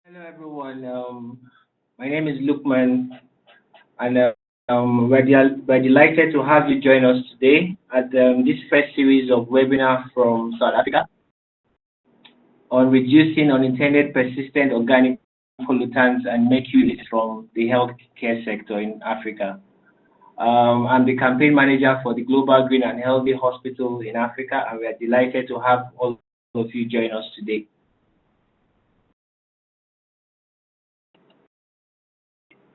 Hello, everyone. My name is Lukman, and we're delighted to have you join us today at this first series of webinars from South Africa on reducing unintended persistent organic pollutants and mercury from the healthcare sector in Africa. I'm the campaign manager for the Global Green and Healthy Hospital in Africa, and we are delighted to have all of you join us today.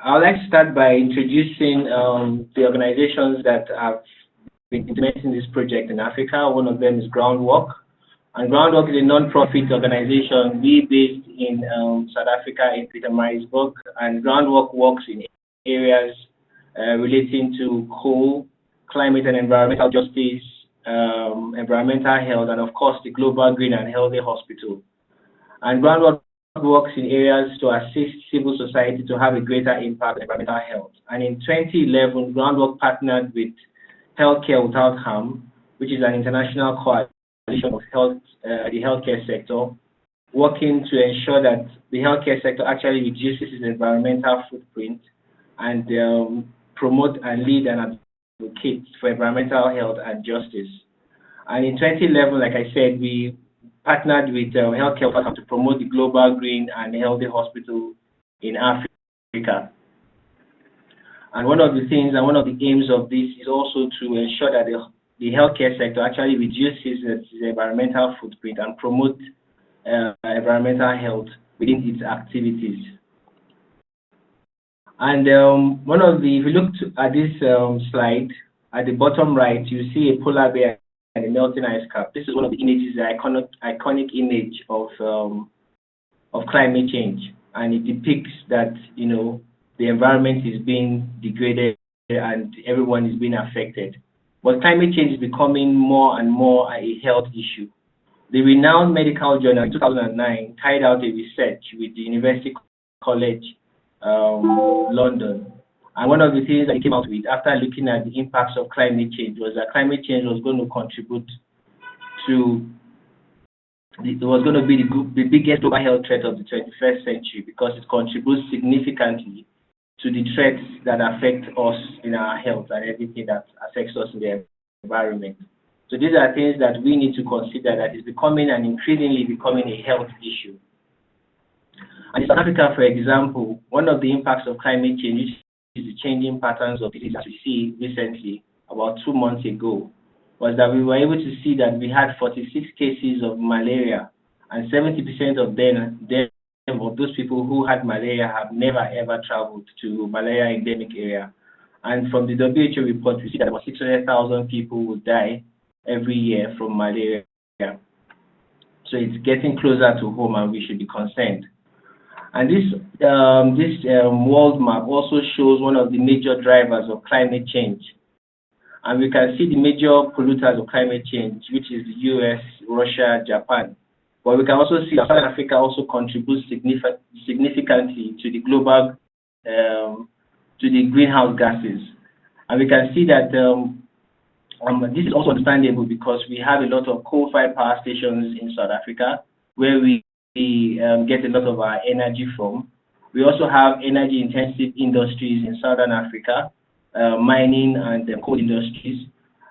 I would like to start by introducing the organizations that have been implementing this project in Africa. One of them is Groundwork. And Groundwork is a non-profit organization based in South Africa, in Pietermaritzburg. And Groundwork works in areas relating to coal, climate and environmental justice, environmental health, and of course, the Global Green and Healthy Hospital. And Groundwork works in areas to assist civil society to have a greater impact on environmental health. And in 2011, Groundwork partnered with Healthcare Without Harm, which is an international coalition of the healthcare sector, working to ensure that the healthcare sector actually reduces its environmental footprint and promote and lead and advocate for environmental health and justice. And in 2011, like I said, we partnered with Healthcare to promote the Global Green and Healthy Hospital in Africa. And one of the things and one of the aims of this is also to ensure that the healthcare sector actually reduces its environmental footprint and promote environmental health within its activities. And if you look at this slide, at the bottom right, you see a polar bear and a melting ice cap. This is one of the images, the iconic image of climate change, and it depicts that the environment is being degraded and everyone is being affected. But climate change is becoming more and more a health issue. The renowned medical journal in 2009 carried out a research with the University College London. And one of the things that it came out with after looking at the impacts of climate change was that climate change was going to contribute to, it was going to be the biggest global health threat of the 21st century because it contributes significantly to the threats that affect us in our health and everything that affects us in the environment. So these are things that we need to consider that is becoming and increasingly becoming a health issue. And in South Africa, for example, one of the impacts of climate change is the changing patterns of disease that we see recently, about 2 months ago, was that we were able to see that we had 46 cases of malaria, and 70% of those people who had malaria have never ever traveled to malaria endemic area. And from the WHO report, we see that about 600,000 people would die every year from malaria. So it's getting closer to home, and we should be concerned. And this world map also shows one of the major drivers of climate change. And we can see the major polluters of climate change, which is the US, Russia, Japan. But we can also see that South Africa also contributes significantly to the global, to the greenhouse gases. And we can see that this is also understandable because we have a lot of coal-fired power stations in South Africa where we get a lot of our energy from. We also have energy-intensive industries in Southern Africa, mining and coal industries,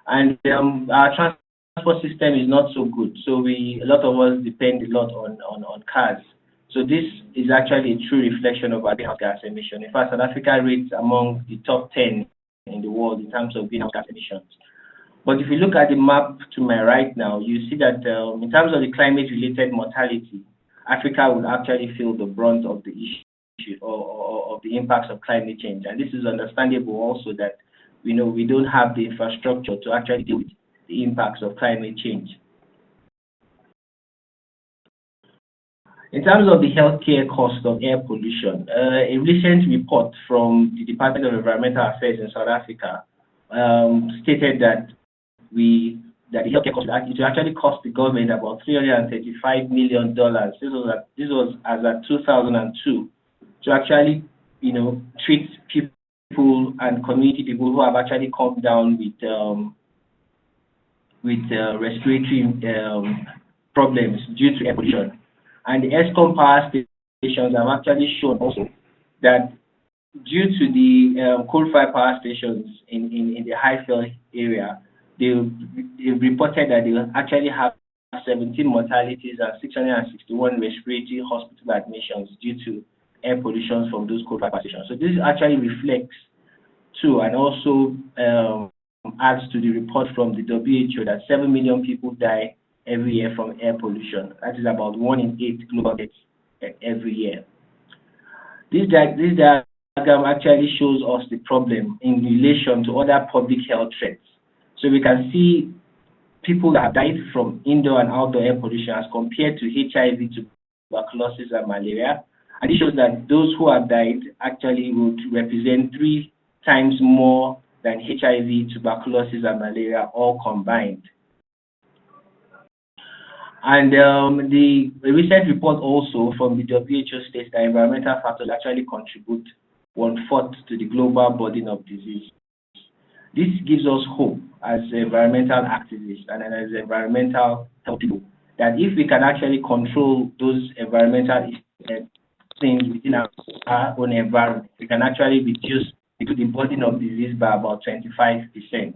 and our transport system is not so good. So a lot of us depend a lot on cars. So this is actually a true reflection of our greenhouse gas emission. In fact, South Africa rates among the top 10 in the world in terms of greenhouse gas emissions. But if you look at the map to my right now, you see that in terms of the climate-related mortality, Africa will actually feel the brunt of the issue or of the impacts of climate change. And this is understandable also that we don't have the infrastructure to actually deal with the impacts of climate change. In terms of the healthcare cost of air pollution, a recent report from the Department of Environmental Affairs in South Africa stated that the healthcare cost will actually cost the government about $335 million. This was as at 2002 to actually, treat people and community people who have actually come down with respiratory problems due to air pollution. And the ESCOM power investigations have actually shown also that due to the coal-fired power stations in the Highveld area, they reported that they actually have 17 mortalities and 661 respiratory hospital admissions due to air pollution from those coal-fired power stations. So this actually reflects too, and also adds to the report from the WHO that 7 million people die every year from air pollution. That is about 1 in 8 global deaths every year. This diagram actually shows us the problem in relation to other public health threats. So we can see people that have died from indoor and outdoor air pollution as compared to HIV, tuberculosis, and malaria. And it shows that those who have died actually would represent 3 times more than HIV, tuberculosis, and malaria all combined. And the recent report also from the WHO states that environmental factors actually contribute 1/4 to the global burden of disease. This gives us hope as environmental activists and as environmental health people that if we can actually control those environmental things within our own environment, we can actually reduce the burden of disease by about 25%.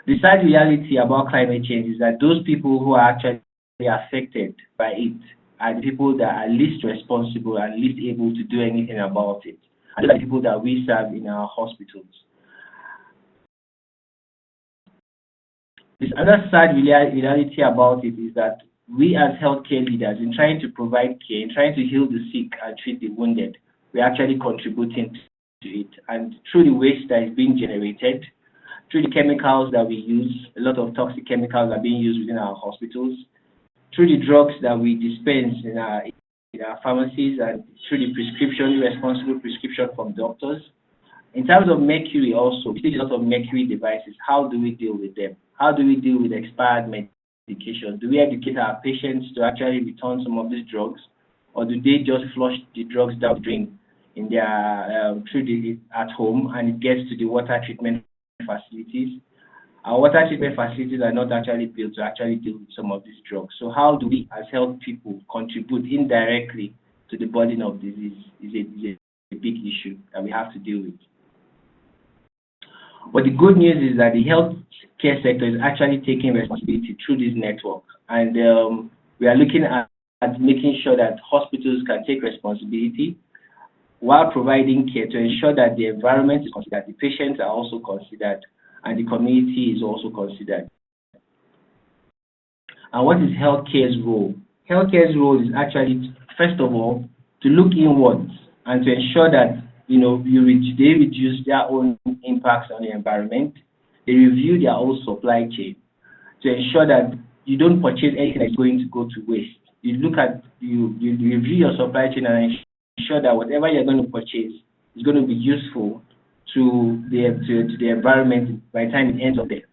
The sad reality about climate change is that those people who are actually affected by it are the people that are least responsible and least able to do anything about it, and the people that we serve in our hospitals. This other sad reality about it is that we as healthcare leaders, in trying to provide care, in trying to heal the sick and treat the wounded, we're actually contributing to it. And through the waste that is being generated, through the chemicals that we use, a lot of toxic chemicals are being used within our hospitals, through the drugs that we dispense in our pharmacies, and through the responsible prescription from doctors. In terms of mercury also, we see a lot of mercury devices. How do we deal with them? How do we deal with expired medication? Do we educate our patients to actually return some of these drugs, or do they just flush the drugs down the drain in their at home and it gets to the water treatment facilities? Our water treatment facilities are not actually built to actually deal with some of these drugs. So how do we as health people contribute indirectly to the burden of disease is a big issue that we have to deal with. But the good news is that the healthcare sector is actually taking responsibility through this network, and we are looking at making sure that hospitals can take responsibility while providing care to ensure that the environment is considered, the patients are also considered, and the community is also considered. And what is healthcare's role? Healthcare's role is actually, first of all, to look inwards and to ensure that they reduce their own impacts on the environment. They review their own supply chain to ensure that you don't purchase anything that's going to go to waste. You review your supply chain and ensure that whatever you're going to purchase is going to be useful to the environment by the time it ends up there.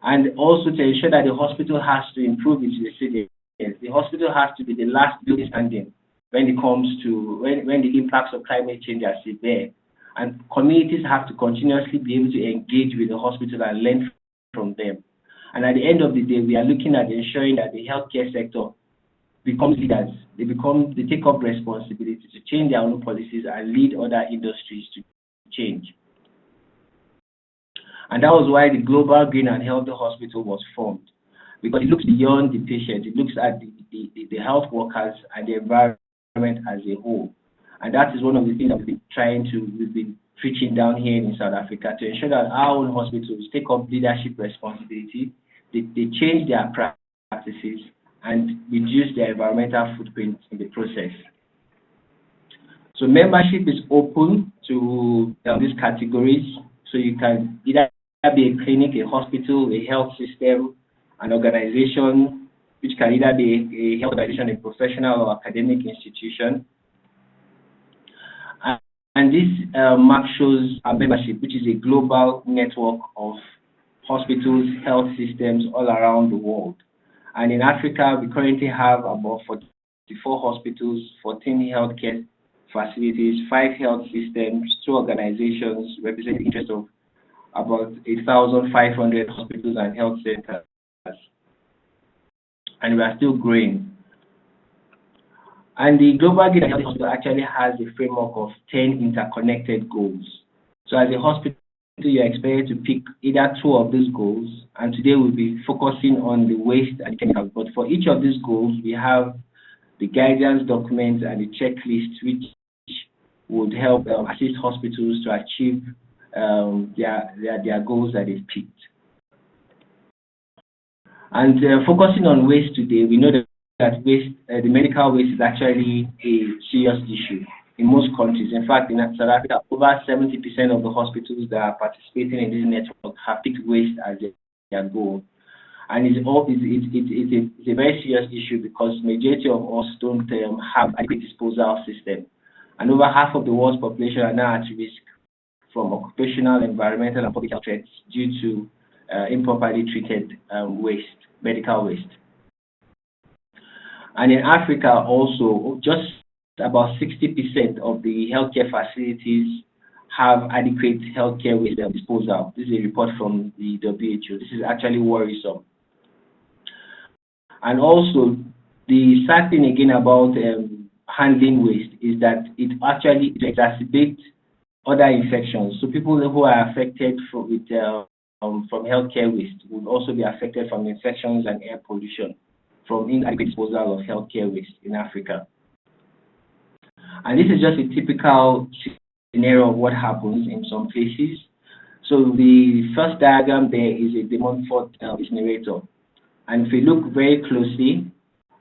And also to ensure that the hospital has to improve its resilience. The hospital has to be the last building standing when it comes to when the impacts of climate change are severe. And communities have to continuously be able to engage with the hospital and learn from them. And at the end of the day, we are looking at ensuring that the healthcare sector becomes leaders. They take up responsibility to change their own policies and lead other industries to change. And that was why the Global Green and Healthy Hospital was formed, because it looks beyond the patient. It looks at the health workers and the environment as a whole. And that is one of the things that we've been preaching down here in South Africa, to ensure that our own hospitals take up leadership responsibility, they change their practices and reduce their environmental footprint in the process. So membership is open to these categories. So you can either be a clinic, a hospital, a health system, an organization, which can either be a health organization, a professional or academic institution. And this map shows our membership, which is a global network of hospitals, health systems all around the world. And in Africa, we currently have about 44 hospitals, 14 healthcare facilities, 5 health systems, 2 organizations representing the interest of about 1,500 hospitals and health centers. And we are still growing. And the Global Grid Health Hospital actually has a framework of 10 interconnected goals. So as a hospital, you're expected to pick either 2 of these goals, and today we'll be focusing on the waste and chemicals. But for each of these goals, we have the guidance documents and the checklist, which would help assist hospitals to achieve their goals that they've picked. And focusing on waste today, we know that waste, the medical waste, is actually a serious issue in most countries. In fact, in South Africa, over 70% of the hospitals that are participating in this network have picked waste as their goal. And it's a very serious issue because majority of us don't have adequate disposal system. And over half of the world's population are now at risk from occupational, environmental, and public health threats due to improperly treated waste, medical waste. And in Africa also, just about 60% of the healthcare facilities have adequate healthcare waste disposal. This is a report from the WHO. This is actually worrisome. And also, the sad thing again about handling waste is that it actually exacerbates other infections. So people who are affected from healthcare waste will also be affected from infections and air pollution from inadequate disposal of healthcare waste in Africa. And this is just a typical scenario of what happens in some places. So the first diagram there is a Demonfort incinerator. And if we look very closely,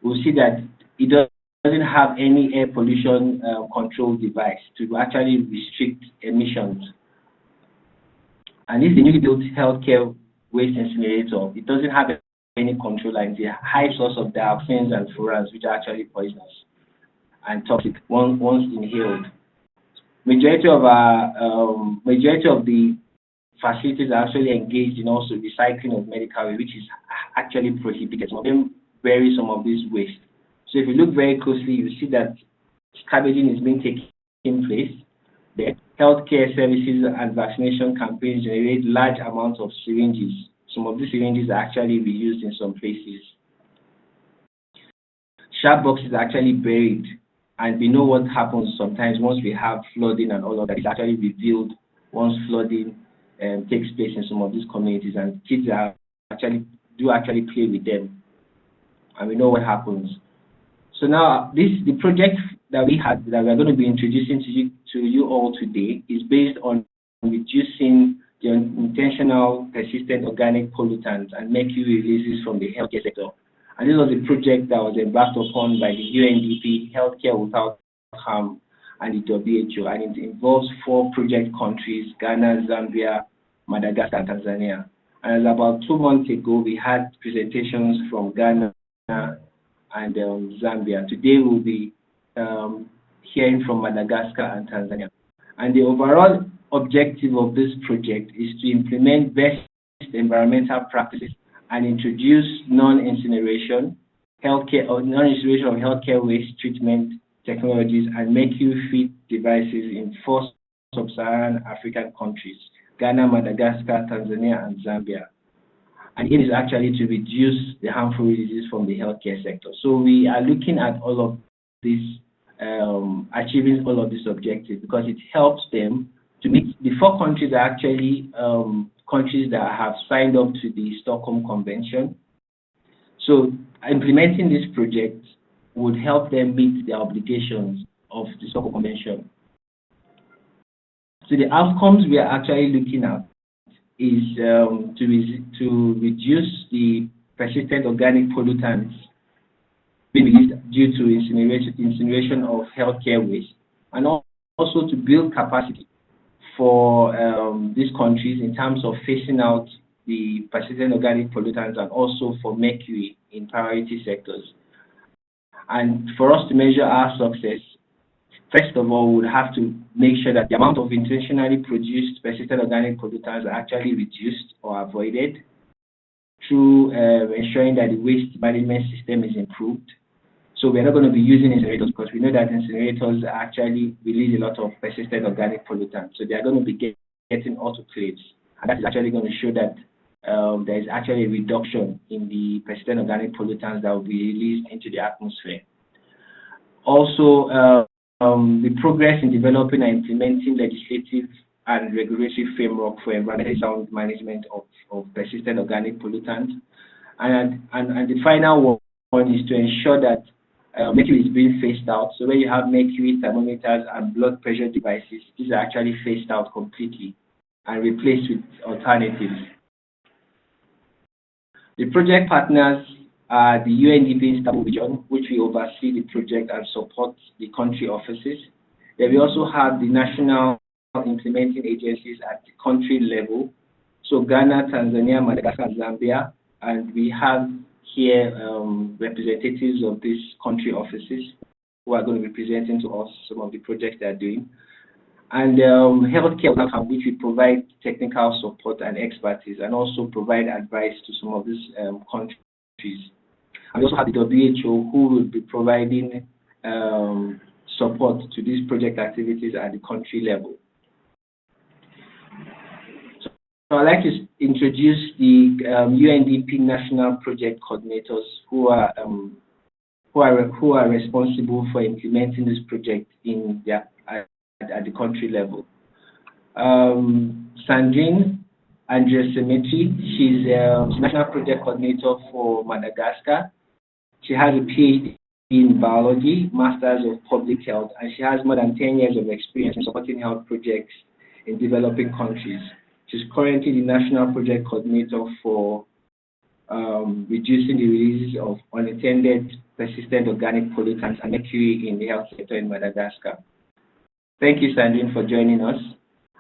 we'll see that it doesn't have any air pollution control device to actually restrict emissions. And this is a newly built healthcare waste incinerator. It doesn't have any control, and it's a high source of dioxins and furans, which are actually poisonous and toxic once inhaled. Majority of the facilities are actually engaged in also recycling of medical waste, which is actually prohibited. Some of them bury some of this waste. So if you look very closely, you see that scavenging is being taken place. The healthcare services and vaccination campaigns generate large amounts of syringes. Some of these syringes are actually reused in some places. Sharp boxes are actually buried, and we know what happens sometimes once we have flooding and all of that. It's actually revealed once flooding takes place in some of these communities, and kids are actually play with them, and we know what happens. So now the project that we had that we're going to be introducing to you all today is based on reducing the intentional persistent organic pollutants and mercury releases from the healthcare sector. And this was a project that was embarked upon by the Undp, Healthcare Without Harm, and the WHO, and it involves 4 project countries: Ghana, Zambia, Madagascar, and Tanzania. And about 2 months ago, we had presentations from Ghana and Zambia. Today we'll be hearing from Madagascar and Tanzania. And the overall objective of this project is to implement best environmental practices and introduce non-incineration of healthcare waste treatment technologies and mercury-free devices in 4 Sub-Saharan African countries: Ghana, Madagascar, Tanzania, and Zambia. And it is actually to reduce the harmful releases from the healthcare sector. So we are looking at all of this, achieving all of these objectives, because it helps them to meet. The 4 countries are actually countries that have signed up to the Stockholm Convention. So implementing this project would help them meet the obligations of the Stockholm Convention. So the outcomes we are actually looking at is to reduce the persistent organic pollutants being released due to incineration of healthcare waste, and also to build capacity for these countries in terms of phasing out the persistent organic pollutants and also for mercury in priority sectors. And for us to measure our success, first of all, we would have to make sure that the amount of intentionally produced persistent organic pollutants are actually reduced or avoided through ensuring that the waste management system is improved. So we're not going to be using incinerators because we know that incinerators actually release a lot of persistent organic pollutants. So they're going to be getting autoclaves, and that is actually going to show that there is actually a reduction in the persistent organic pollutants that will be released into the atmosphere. Also, the progress in developing and implementing legislative and regulatory framework for environmental sound management of persistent organic pollutants. And the final one is to ensure that mercury is being phased out. So when you have mercury thermometers and blood pressure devices, these are actually phased out completely and replaced with alternatives. The project partners are the Undp Istanbul region, which we oversee the project and support the country offices. Then we also have the national implementing agencies at the country level. So Ghana, Tanzania, Madagascar, and Zambia. And we have here representatives of these country offices who are going to be presenting to us some of the projects they are doing. And healthcare hub, which we provide technical support and expertise and also provide advice to some of these countries. And we also have the WHO, who will be providing support to these project activities at the country level. So I'd like to introduce the UNDP national project coordinators who are responsible for implementing this project in their at the country level. Sandrine Andresemetri, she's national project coordinator for Madagascar. She has a PhD in biology, Masters of Public Health, and she has more than 10 years of experience in supporting health projects in developing countries. She's currently the national project coordinator for reducing the releases of unattended persistent organic pollutants and mercury in the health sector in Madagascar. Thank you, Sandrine, for joining us.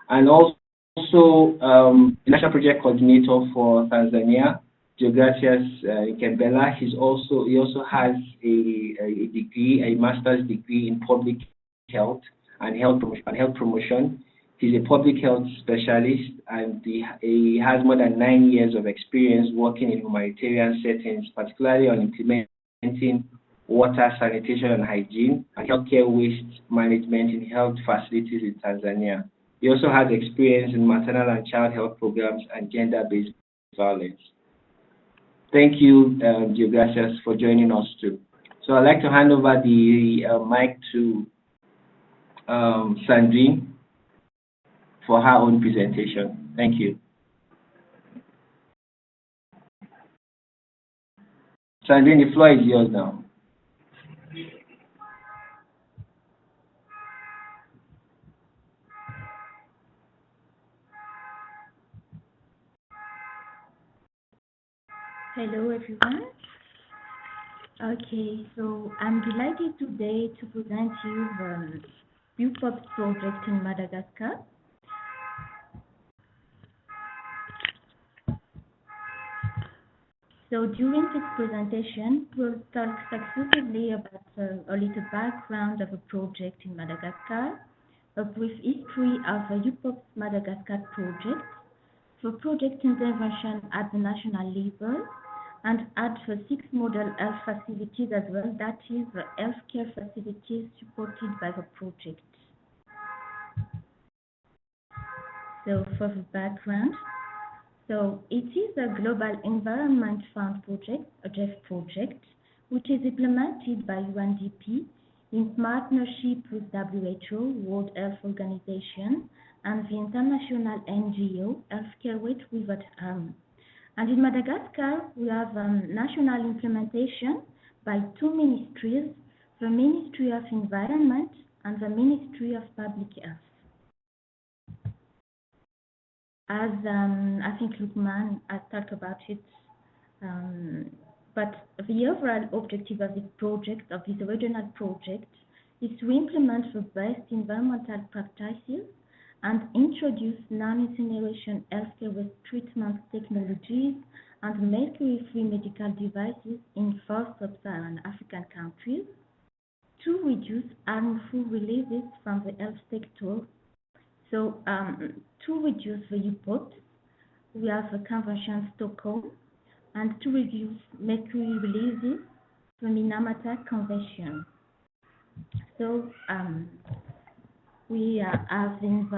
And also, the National Project Coordinator for Tanzania, Dioxins Nkembela. He also has a degree, a master's degree in public health and health promotion. He's a public health specialist, and he has more than 9 years of experience working in humanitarian settings, particularly on implementing water, sanitation and hygiene, and healthcare waste management in health facilities in Tanzania. He also has experience in maternal and child health programs and gender-based violence. Thank you, Dioxins, for joining us too. So I'd like to hand over the mic to Sandrine for her own presentation. Thank you. Sandrine, the floor is yours now. Hello everyone. Okay, so I'm delighted today to present you the UPOPs project in Madagascar. So during this presentation, we'll talk successively about a little background of the project in Madagascar, a brief history of the UPOPs Madagascar project, for project intervention at the national level, and add for 6 model health facilities as well, that is the healthcare facilities supported by the project. So for the background, so it is a Global Environment Fund project, a GEF project, which is implemented by UNDP in partnership with WHO, World Health Organization, and the international NGO, Healthcare Without Harm. And in Madagascar, we have national implementation by 2 ministries, the Ministry of Environment and the Ministry of Public Health. As I think Lukman has talked about it, but the overall objective of this project, of this regional project, is to implement the best environmental practices and introduce non-incineration healthcare waste treatment technologies and mercury-free medical devices in 4 Sub-Saharan African countries to reduce harmful releases from the health sector. So to reduce the UPOPs, we have the Convention Stockholm, and to reduce mercury releases, the Minamata Convention. So we have in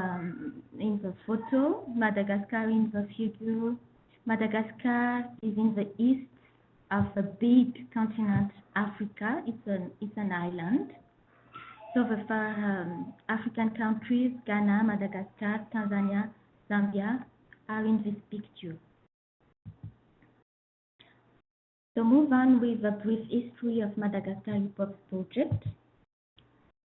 the photo Madagascar in the figure. Madagascar is in the east of the big continent Africa. It's an island, Sub-Saharan African countries, Ghana, Madagascar, Tanzania, Zambia, are in this picture. So move on with a brief history of Madagascar UPOPs project.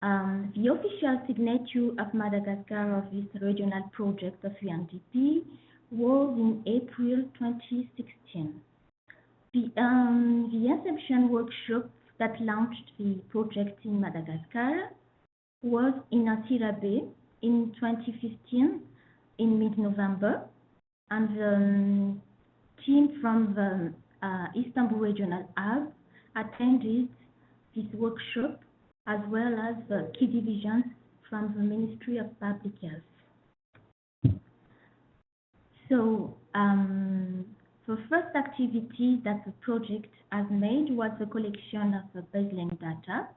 The official signature of Madagascar of this regional project of UNDP was in April 2016. The inception workshop that launched the project in Madagascar was in Antirabe in 2015 in mid-November, and the team from the Istanbul Regional Hub attended this workshop, as well as the key divisions from the Ministry of Public Health. So the first activity that the project has made was the collection of the baseline data.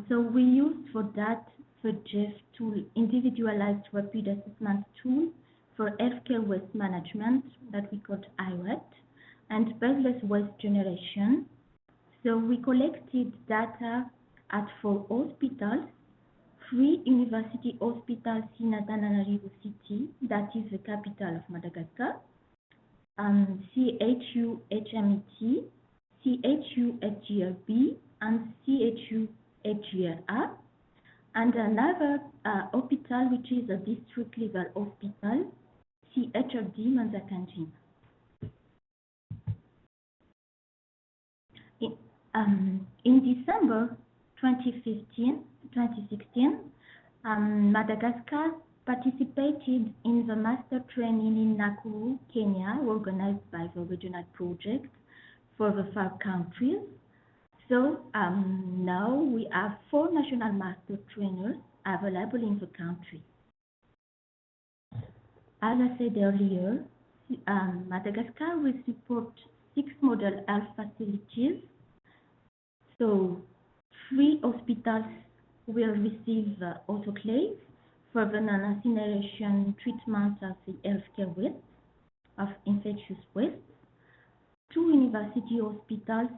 So we used for that the GEF tool, individualized rapid assessment tool for healthcare waste management that we called IRET, and baseless waste generation. So we collected data at 4 hospitals, 3 university hospitals in Antananarivo City, that is the capital of Madagascar, CHU HMET, CHU HGRB, and CHU HGRA, and another hospital which is a district level hospital, CHRD Manzakandjin. In December 2016, Madagascar participated in the master training in Nakuru, Kenya, organized by the regional project for the 5 countries. So now we have 4 national master trainers available in the country. As I said earlier, Madagascar will support 6 model health facilities. So 3 hospitals will receive autoclave for the non-incineration treatment of the healthcare waste, of infectious waste. 2 university hospitals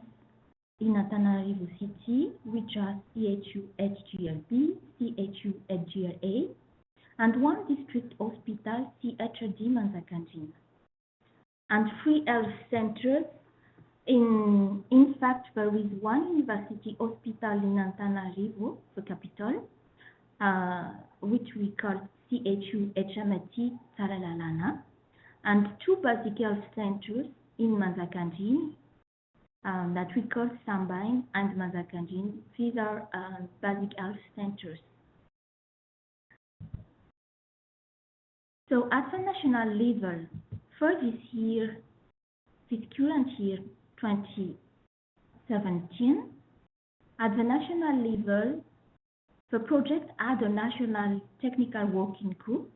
in Antananarivo City, which are CHU HGRB, CHU HGRA, and 1 district hospital, CHRD Manzakandjin. And 3 health centers. In fact, there is 1 university hospital in Antananarivo, the capital, which we call CHU HMET Taralalana, and 2 basic health centers in Manzakandjin that we call Sambine and Manzakandjin. These are basic health centers. So at the national level, for this year, this current year, 2017, at the national level, the project had a national technical working group,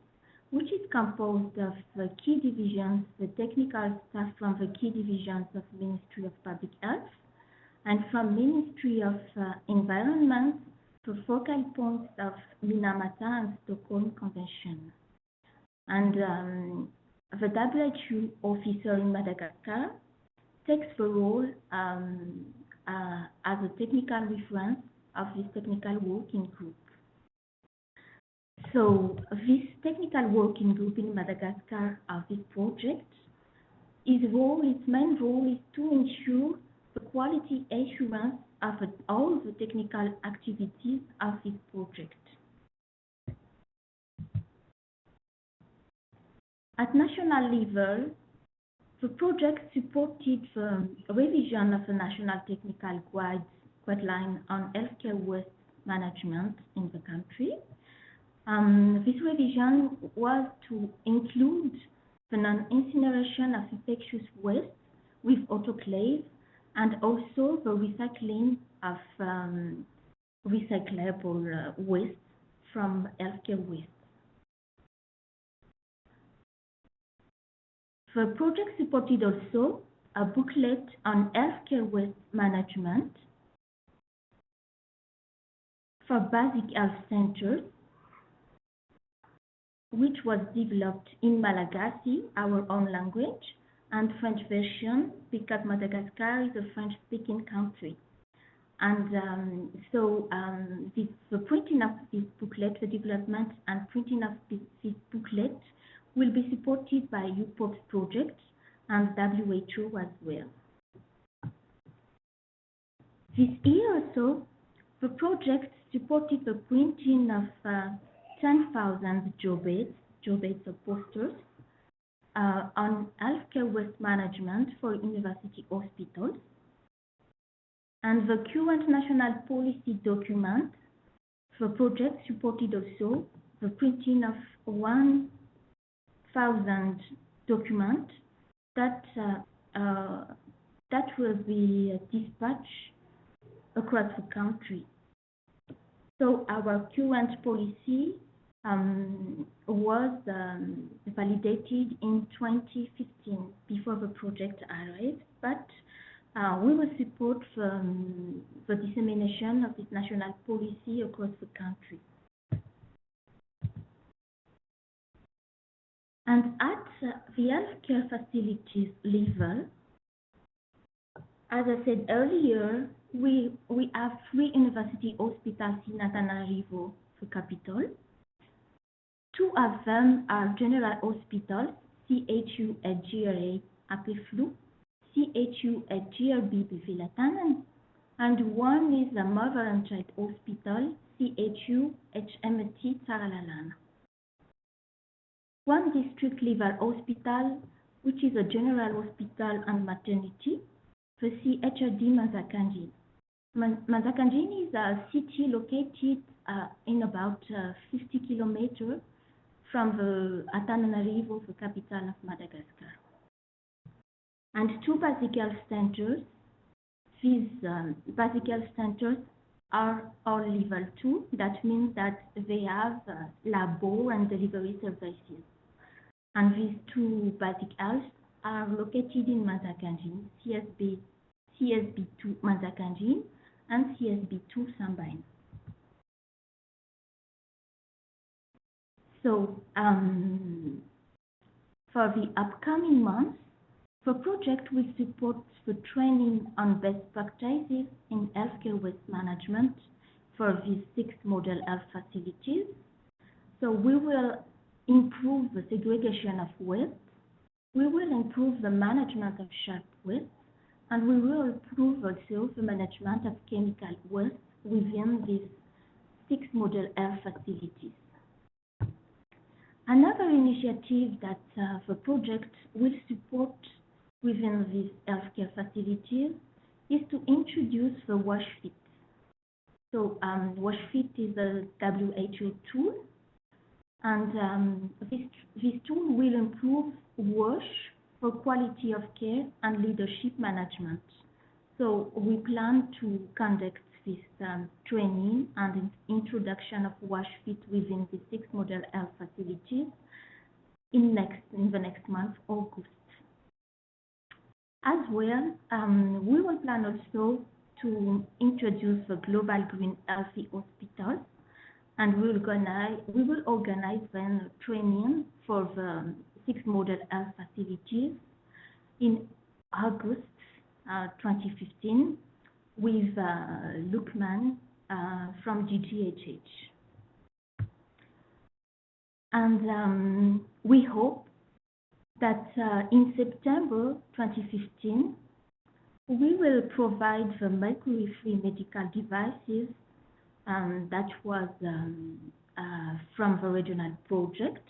which is composed of the key divisions, the technical staff from the key divisions of Ministry of Public Health, and from Ministry of Environment, the focal points of Minamata and Stockholm Convention. And the WHO officer in Madagascar takes the role as a technical reference of this technical working group. So this technical working group in Madagascar of this project, its main role is to ensure the quality assurance of all the technical activities of this project. At national level, the project supported the revision of the national technical guideline on healthcare waste management in the country. This revision was to include the non-incineration of infectious waste with autoclave, and also the recycling of recyclable waste from healthcare waste. The project supported also a booklet on healthcare waste management for basic health centers, which was developed in Malagasy, our own language, and French version, because Madagascar is a French-speaking country. And the printing of this booklet, the development and printing of this booklet will be supported by UPOPs projects and WHO as well. This year also, the project supported the printing of 10,000 job aids or posters on healthcare waste management for university hospitals. And the current national policy document, the project supported also the printing of 1,000 documents that will be dispatched across the country. So our current policy was validated in 2015 before the project arrived, but we will support the dissemination of this national policy across the country. And at the healthcare facilities level, as I said earlier, we have 3 university hospitals in Antananarivo, the capital. 2 of them are general hospitals, CHU at GRA Apeflu, CHU at GRB Bivilatanen, and 1 is the Mother and Child Hospital, CHU HMT Taralalana. 1 district level hospital, which is a general hospital and maternity, the CHRD Manzakanjin. Manzakanjin is a city located in about 50 kilometers from the Antananarivo, the capital of Madagascar. And 2 basic health centers. These basic health centers are all level 2. That means that they have labo and delivery services. And these 2 basic health are located in Manzakanjin, CSB2 Manzakanjin and CSB2 Sambain. So for the upcoming months, the project will support the training on best practices in healthcare waste management for these 6 model health facilities. So we will improve the segregation of waste, we will improve the management of sharp waste, and we will improve also the management of chemical waste within these 6 model health facilities. Another initiative that the project will support within these healthcare facilities is to introduce the wash fit. So wash fit is a WHO tool, and this tool will improve wash for quality of care and leadership management. So we plan to conduct this training and introduction of wash fit within the 6 model health facilities in the next month, August. As well, we will plan also to introduce the Global Green Healthy Hospitals, and we will organize then training for the 6 model health facilities in August 2015 with Lukman from GGHH. And we hope that in September 2015, we will provide the mercury-free medical devices that was from the regional project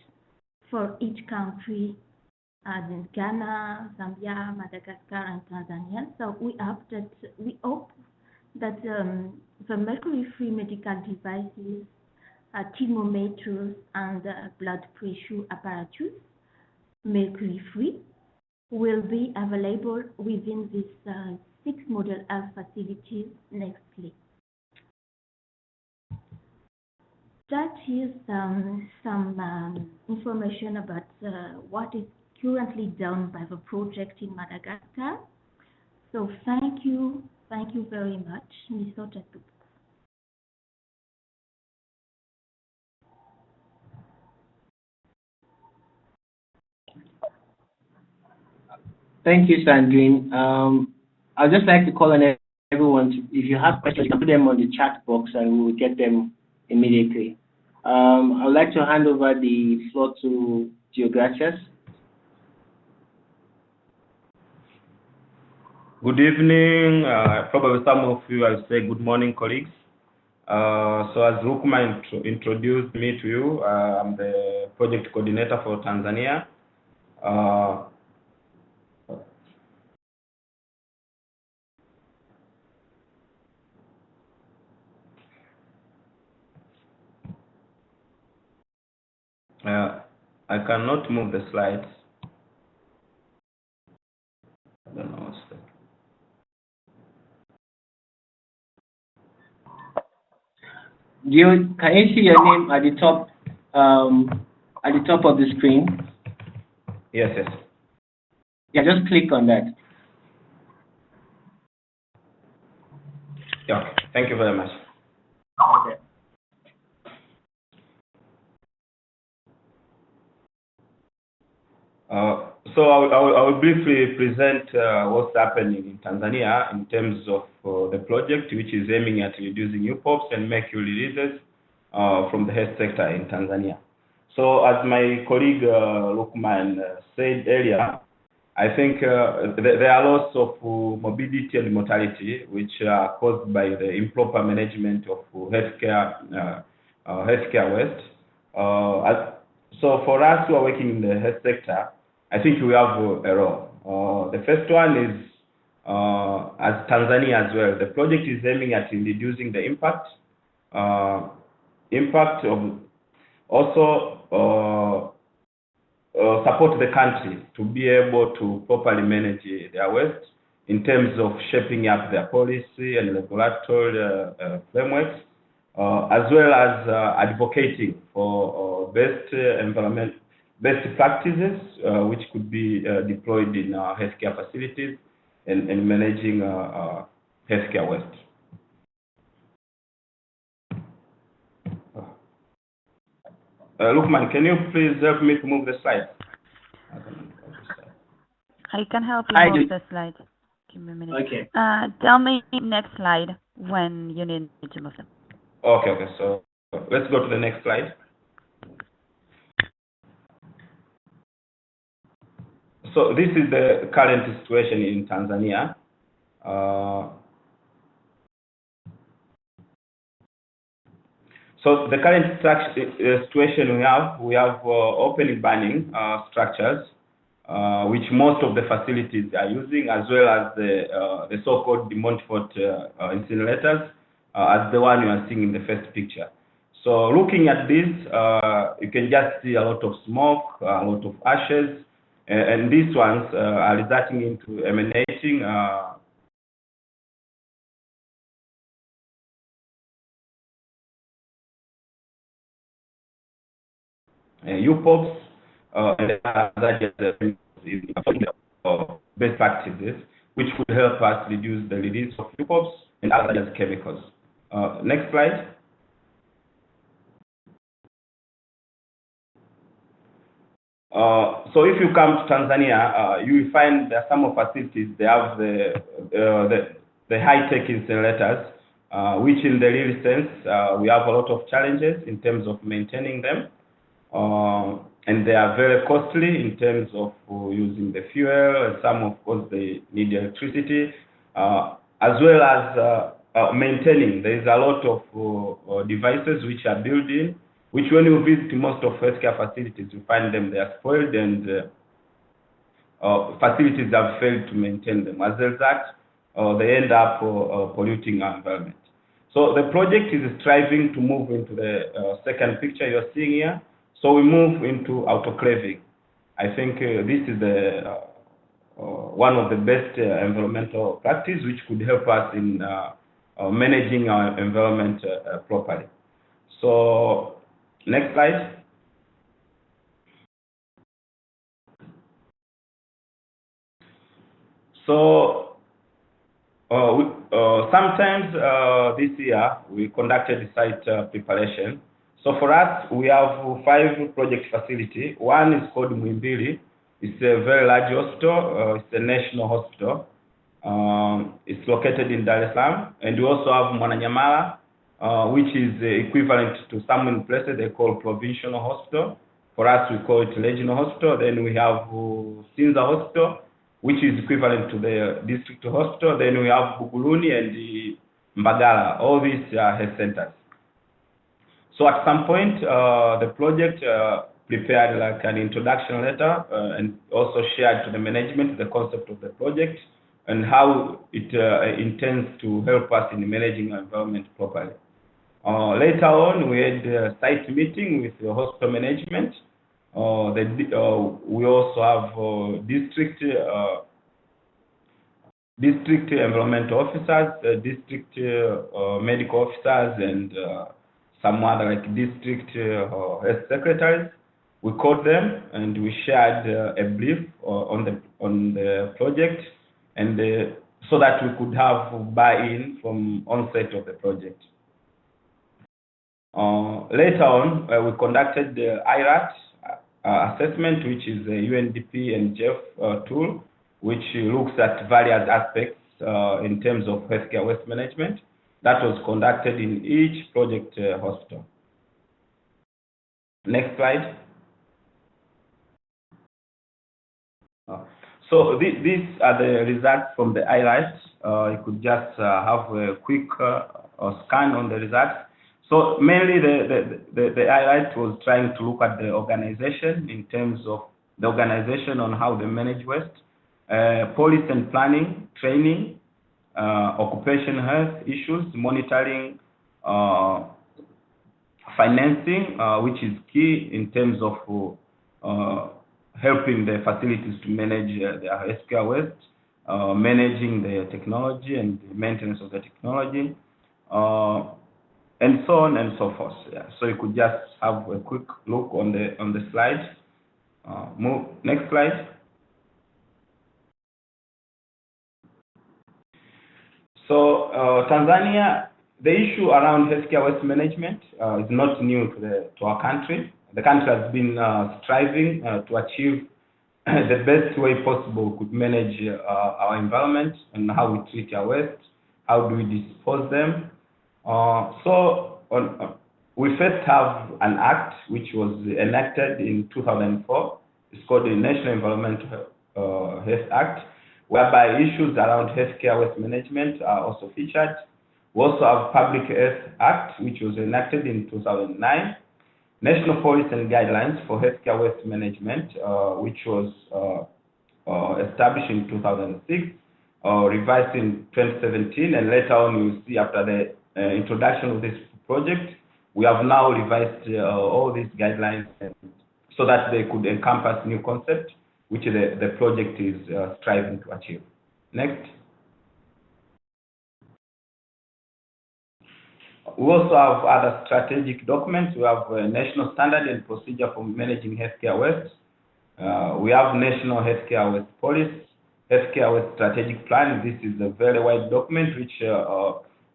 for each country, in Ghana, Zambia, Madagascar, and Tanzania. So we hope that the mercury-free medical devices, thermometers, and blood pressure apparatus, mercury-free, will be available within these 6 model health facilities nextly. That is some information about what is currently done by the project in Madagascar. So thank you very much, Ms. Otatou. Thank you, Sandrine. I'd just like to call on everyone if you have questions, you can put them on the chat box and we will get them immediately. I'd like to hand over the floor to Dioxins. Good evening. Probably some of you will say good morning, colleagues. So as Lukman introduced me to you, I'm the project coordinator for Tanzania. I cannot move the slides. I don't know what's that. Can you see your name at the top of the screen? Yes, yes. Yeah, just click on that. Yeah, thank you very much. Okay. So I will briefly present what's happening in Tanzania in terms of the project, which is aiming at reducing UPOPs and mercury releases from the health sector in Tanzania. So as my colleague Lukman said earlier, I think there are lots of morbidity and mortality which are caused by the improper management of healthcare waste. So for us who are working in the health sector, I think we have a role. The first one is, as Tanzania as well, the project is aiming at reducing the impact of also support the country to be able to properly manage their waste in terms of shaping up their policy and regulatory frameworks, as well as advocating for best practices which could be deployed in healthcare facilities and managing healthcare waste. Lukman, can you please help me to move the slide? I can help you move the slide. Give me a minute. Okay. Tell me next slide when you need to move them. Okay, so let's go to the next slide. So this is the current situation in Tanzania. So the current situation we have open and burning structures, which most of the facilities are using, as well as the so-called demontfort incinerators, as the one you are seeing in the first picture. So looking at this, you can just see a lot of smoke, a lot of ashes, and these ones are resulting into emanating UPOPs and other best practices, which would help us reduce the release of UPOPs and other chemicals. Next slide. So if you come to Tanzania, you will find that some of facilities, they have the high-tech incinerators, which in the real sense, we have a lot of challenges in terms of maintaining them. And they are very costly in terms of using the fuel, and some of course they need electricity, as well as maintaining. There is a lot of devices which are built in, which when you visit most of healthcare facilities, you find them, they are spoiled, and facilities have failed to maintain them. As a result, they end up polluting our environment. So the project is striving to move into the second picture you're seeing here. So we move into autoclaving. I think this is the one of the best environmental practices which could help us in managing our environment properly. So next slide. So sometimes this year we conducted site preparation. So for us, we have 5 project facilities. One is called Muimbili. It's a very large hospital. It's a national hospital. It's located in Dar es Salaam. And we also have Mwananyamala, which is equivalent to some places they call provincial hospital. For us, we call it regional hospital. Then we have Sinza Hospital, which is equivalent to the district hospital. Then we have Buguruni and the Mbagala. All these are health centers. So at some point, the project prepared like an introduction letter and also shared to the management the concept of the project and how it intends to help us in managing our environment properly. Later on, we had a site meeting with the hospital management. We also have district environmental officers, district medical officers, and some other like district health secretaries. We called them and we shared a brief on the project, and so that we could have buy-in from onset of the project. Later on, we conducted the IRAT assessment, which is a UNDP and GEF tool, which looks at various aspects in terms of healthcare waste management. That was conducted in each project hospital. Next slide. So these are the results from the IRAT. You could just have a quick scan on the results. So mainly the IRAT was trying to look at the organization in terms of the organization on how they manage waste, policy and planning, training, occupational health issues, monitoring, financing, which is key in terms of helping the facilities to manage their healthcare waste, managing the technology and the maintenance of the technology, and so on and so forth. Yeah. So you could just have a quick look on the slide. Next slide. So Tanzania, the issue around healthcare waste management is not new to our country. The country has been striving to achieve the best way possible to manage our environment and how we treat our waste, how do we dispose them. We first have an act which was enacted in 2004. It's called the National Environmental Health Act, whereby issues around healthcare waste management are also featured. We also have Public Health Act, which was enacted in 2009. National Policy and Guidelines for Healthcare Waste Management, which was established in 2006, revised in 2017, and later on you'll see after the introduction of this project, we have now revised all these guidelines so that they could encompass new concepts, which the project is striving to achieve. Next. We also have other strategic documents. We have a national standard and procedure for managing healthcare waste. We have national healthcare waste policy, healthcare waste strategic plan. This is a very wide document which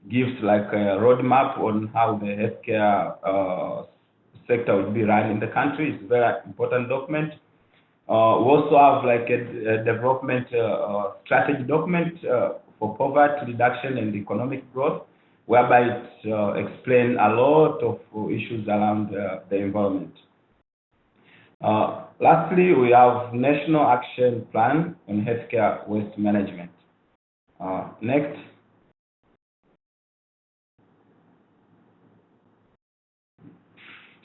gives like a roadmap on how the healthcare sector will be run in the country. It's a very important document. We also have like a development strategy document for poverty reduction and economic growth, whereby it explains a lot of issues around the environment. Lastly, we have National Action Plan on Healthcare Waste Management. Next.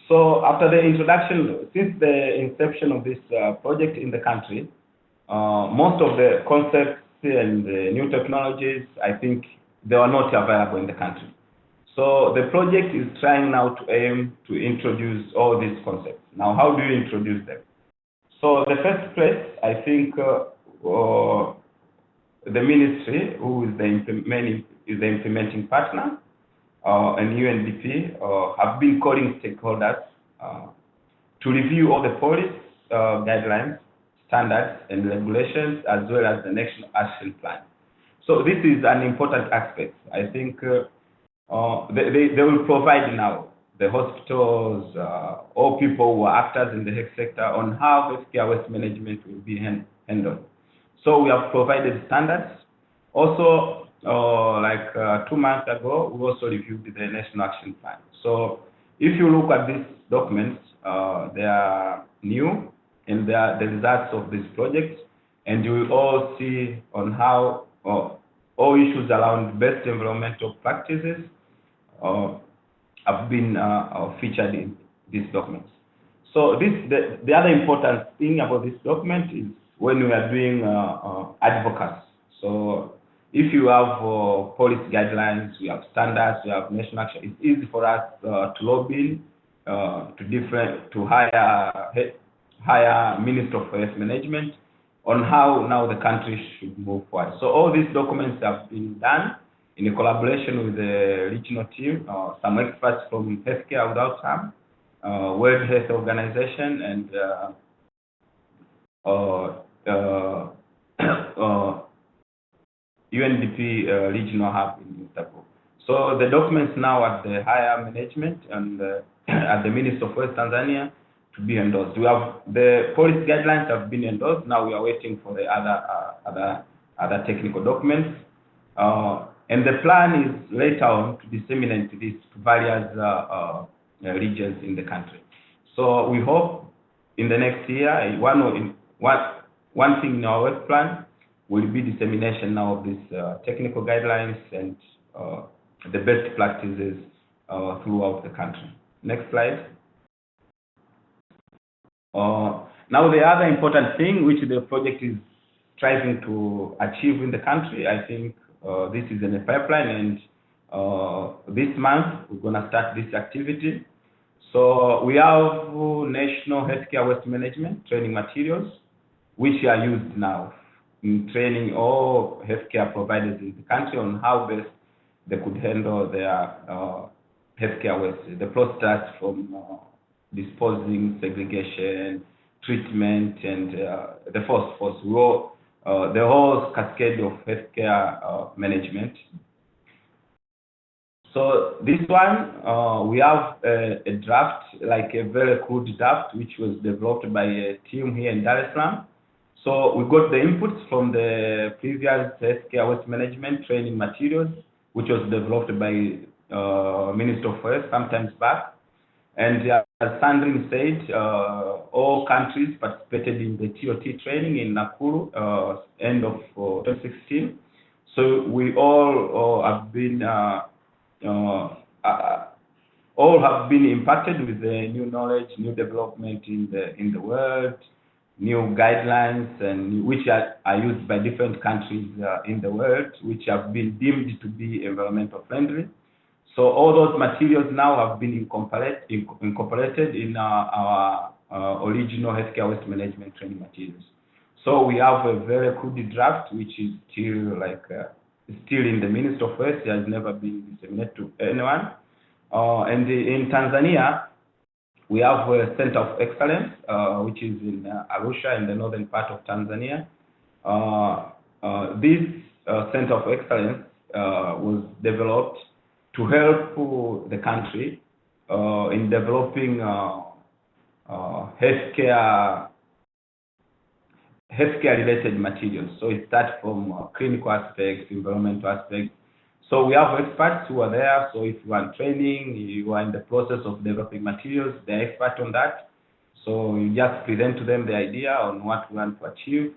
So after the introduction, since the inception of this project in the country, most of the concepts and the new technologies, I think, they are not available in the country. So the project is trying now to aim to introduce all these concepts. Now, how do you introduce them? So the first place, I think the ministry, who is the implementing partner, and UNDP have been calling stakeholders to review all the policy guidelines, standards, and regulations, as well as the National Action Plan. So this is an important aspect. I think they will provide now the hospitals, all people who are actors in the health sector on how healthcare waste management will be handled. So we have provided standards Also, 2 months ago, we also reviewed the National Action Plan. So if you look at these documents, they are new and they are the results of this project, and you will all see on how all issues around best environmental practices have been featured in these documents. So the other important thing about this document is when we are doing advocacy. So if you have policy guidelines, we have standards, we have national action, it's easy for us to lobby to hire Minister of Forest Management on how now the country should move forward. So all these documents have been done in a collaboration with the regional team, some experts from Healthcare Without Harm, World Health Organization, and Undp Regional Hub in Istanbul. So the documents now at the higher management and at the Minister of West Tanzania to be endorsed. We have the policy guidelines have been endorsed. Now we are waiting for the other technical documents. And the plan is later on to disseminate this to various regions in the country. So we hope in the next year, one thing in our work plan will be dissemination now of these technical guidelines and the best practices throughout the country. Next slide. Now the other important thing which the project is striving to achieve in the country, I think this is in the pipeline, and this month we're going to start this activity. So we have national healthcare waste management training materials which are used now in training all healthcare providers in the country on how best they could handle their healthcare waste, the process from disposing, segregation, treatment, and the phosphorus, the whole cascade of healthcare management. So this one, we have a draft, like a very crude draft, which was developed by a team here in Dar es Salaam. So we got the inputs from the previous healthcare waste management training materials, which was developed by Minister of Health sometimes back. And as Sandrine said, all countries participated in the TOT training in Nakuru, end of 2016. So we all have been impacted with the new knowledge, new development in the world, new guidelines, and which are used by different countries in the world, which have been deemed to be environmental friendly. So all those materials now have been incorporated in our original healthcare waste management training materials. So we have a very crude draft, which is still still in the Ministry of Health. It has never been disseminated to anyone. And in Tanzania, we have a Center of Excellence, which is in Arusha, in the northern part of Tanzania. This Center of Excellence was developed to help the country in developing healthcare-related materials. So it starts from clinical aspects, environmental aspects. So we have experts who are there. So if you are training, you are in the process of developing materials, they're expert on that. So you just present to them the idea on what you want to achieve.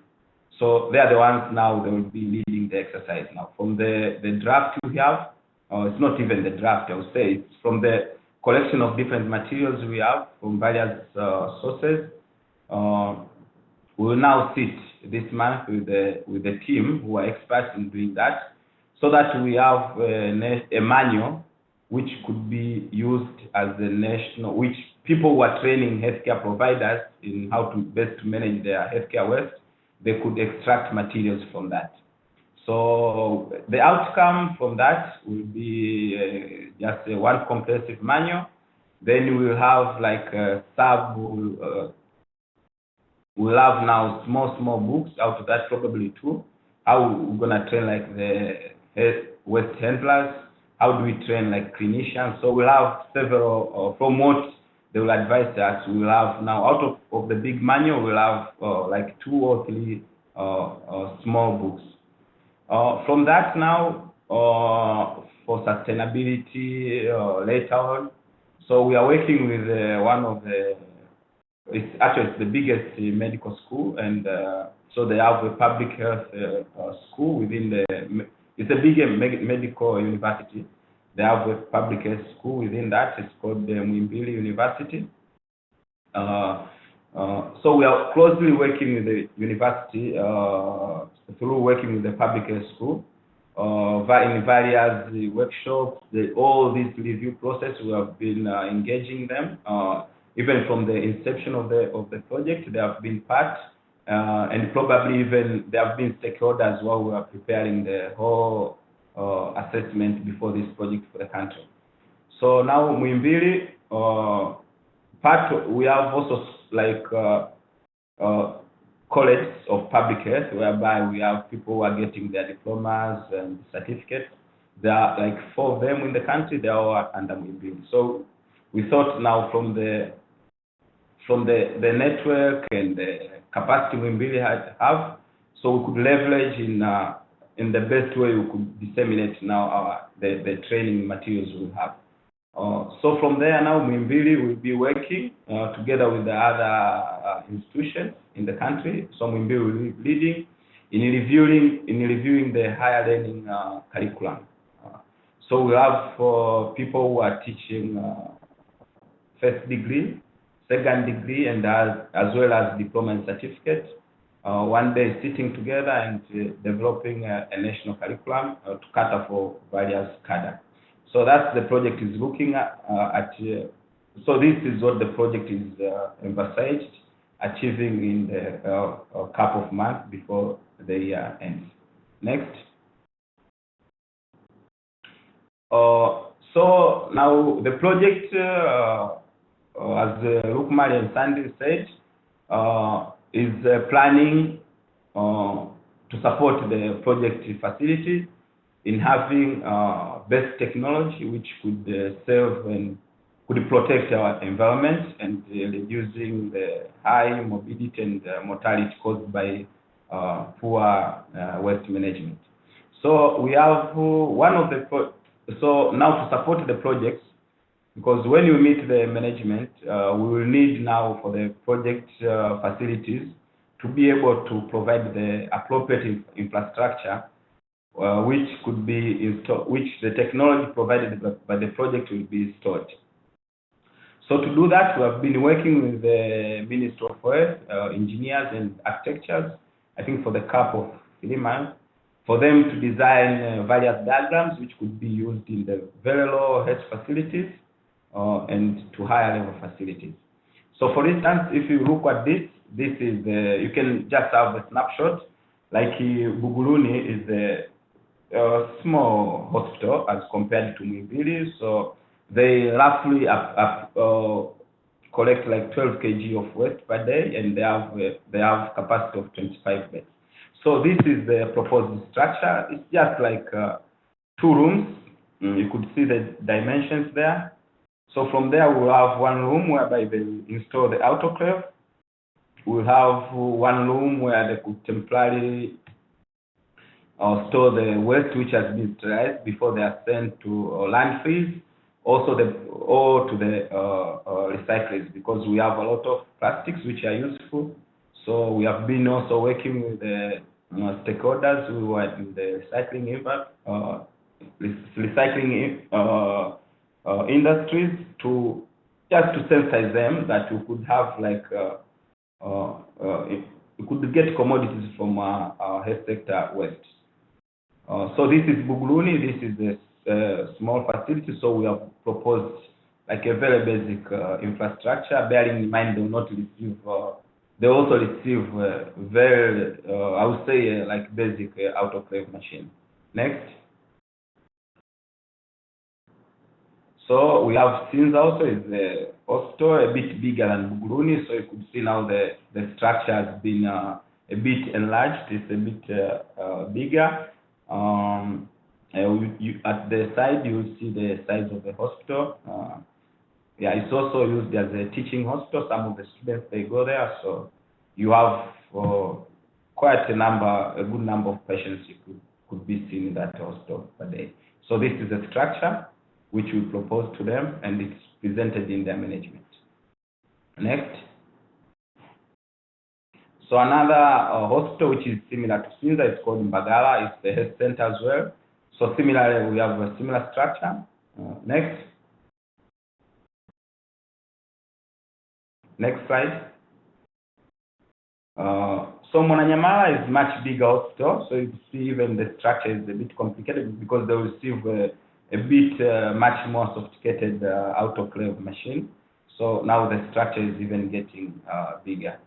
So they are the ones now, they will be leading the exercise now. From the draft you have, it's not even the draft, I would say, it's from the collection of different materials we have from various sources. We will now sit this month with the team who are experts in doing that, so that we have a manual which could be used as the national, which people who are training healthcare providers in how to best manage their healthcare waste, they could extract materials from that. So the outcome from that will be just one comprehensive manual. Then we will have like a we'll have now small books out of that, probably two. How we're gonna train like the waste handlers? How do we train like clinicians? So we'll have several, from what they will advise us, we'll have now out of the big manual, we'll have like 2 or 3 small books. From that now, for sustainability later on, so we are working with one of the, it's the biggest medical school, and so they have a public health school within the, it's a big medical university. They have a public health school within that. It's called the Muhimbili University. So we are closely working with the university through working with the public health school in various workshops. All this review process, we have been engaging them. Even from the inception of the project, they have been part, and probably even there have been stakeholders while we are preparing the whole assessment before this project for the country. So now Muhimbili, we have also like colleges of public health, whereby we have people who are getting their diplomas and certificates. There are like 4 of them in the country. They are all under Muhimbili. So we thought now from the network and the capacity Muhimbili have, so we could leverage in the best way we could disseminate now the training materials we have. So from there now, Muhimbili will be working together with the other institutions in the country. So Muhimbili will be leading in reviewing the higher learning curriculum. So we have people who are teaching first degree, second degree, and as well as diploma and certificate. One day sitting together and developing a national curriculum to cater for various cadre. So that's the project is looking at. So this is what the project is emphasized, achieving in the couple of months before the year ends. Next. So now the project, as Lukmari and Sandy said, is planning to support the project facility in having best technology which could serve and could protect our environment and reducing the high morbidity and mortality caused by poor waste management. So we have one of the, so now to support the projects, because when you meet the management, we will need now for the project facilities to be able to provide the appropriate infrastructure which could be installed, which the technology provided by the project will be installed. So to do that, we have been working with the Ministry of Health, engineers and architectures, I think for the CAP of 3 months, for them to design various diagrams which could be used in the very low health facilities and to higher level facilities. So for instance, if you look at this is you can just have a snapshot. Like Buguluni is a small hospital as compared to Muhimbili, so they roughly collect like 12 kg of waste per day, and they have capacity of 25 beds. So this is the proposed structure. It's just like 2 rooms. You could see the dimensions there. So from there, we'll have 1 room whereby they install the autoclave. We'll have 1 room where they could temporarily store the waste which has been sterilized before they are sent to landfills, also to the recyclers, because we have a lot of plastics which are useful. So we have been also working with the stakeholders who are in the recycling industries to just to sensitize them that we could have like we could get commodities from our health sector waste. So this is Buguluni. This is a small facility. So we have proposed like a very basic infrastructure. Bearing in mind they will not receive. They also receive very, I would say, like basic autoclave machine. Next. So we have Sinza also is the hospital, a bit bigger than Buguluni. So you could see now the structure has been a bit enlarged. It's a bit bigger. At the side, you will see the size of the hospital. Yeah, it's also used as a teaching hospital. Some of the students, they go there. So you have quite a good number of patients could be seen in that hospital per day. So this is a structure which we propose to them, and it's presented in their management. Next. So another hospital which is similar to Sinza, it's called Mbagala. It's the health center as well. So similarly, we have a similar structure. Next. Next slide. So Monanyamala is much bigger hospital. So you see even the structure is a bit complicated because they receive a bit much more sophisticated autoclave machine. So now the structure is even getting bigger.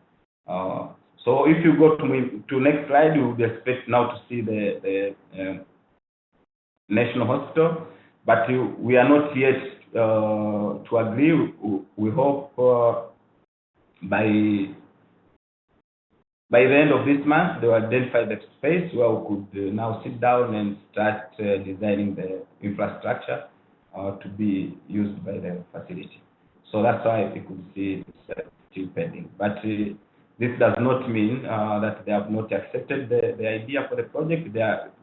So if you go to next slide, you would expect now to see the national hospital, but we are not yet to agree. We hope by the end of this month, they will identify the space where we could now sit down and start designing the infrastructure to be used by the facility. So that's why you could see it's still pending. But this does not mean that they have not accepted the idea for the project. They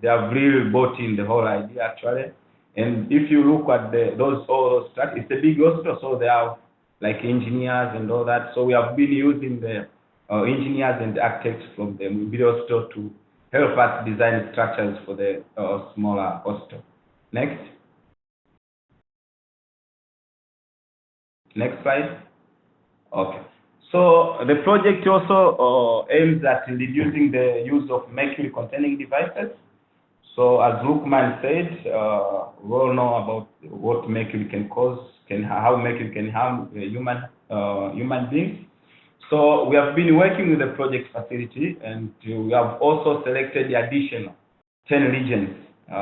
have really bought in the whole idea actually. And if you look at all those structures, it's a big hospital, so they have like engineers and all that. So we have been using the engineers and architects from the Muhimbili hospital to help us design structures for the smaller hospital. Next. Next slide. Okay. So the project also aims at reducing the use of mercury-containing devices. So as Lukman said, we all know about what mercury can cause, how mercury can harm human beings. So we have been working with the project facility, and we have also selected the additional 10 regions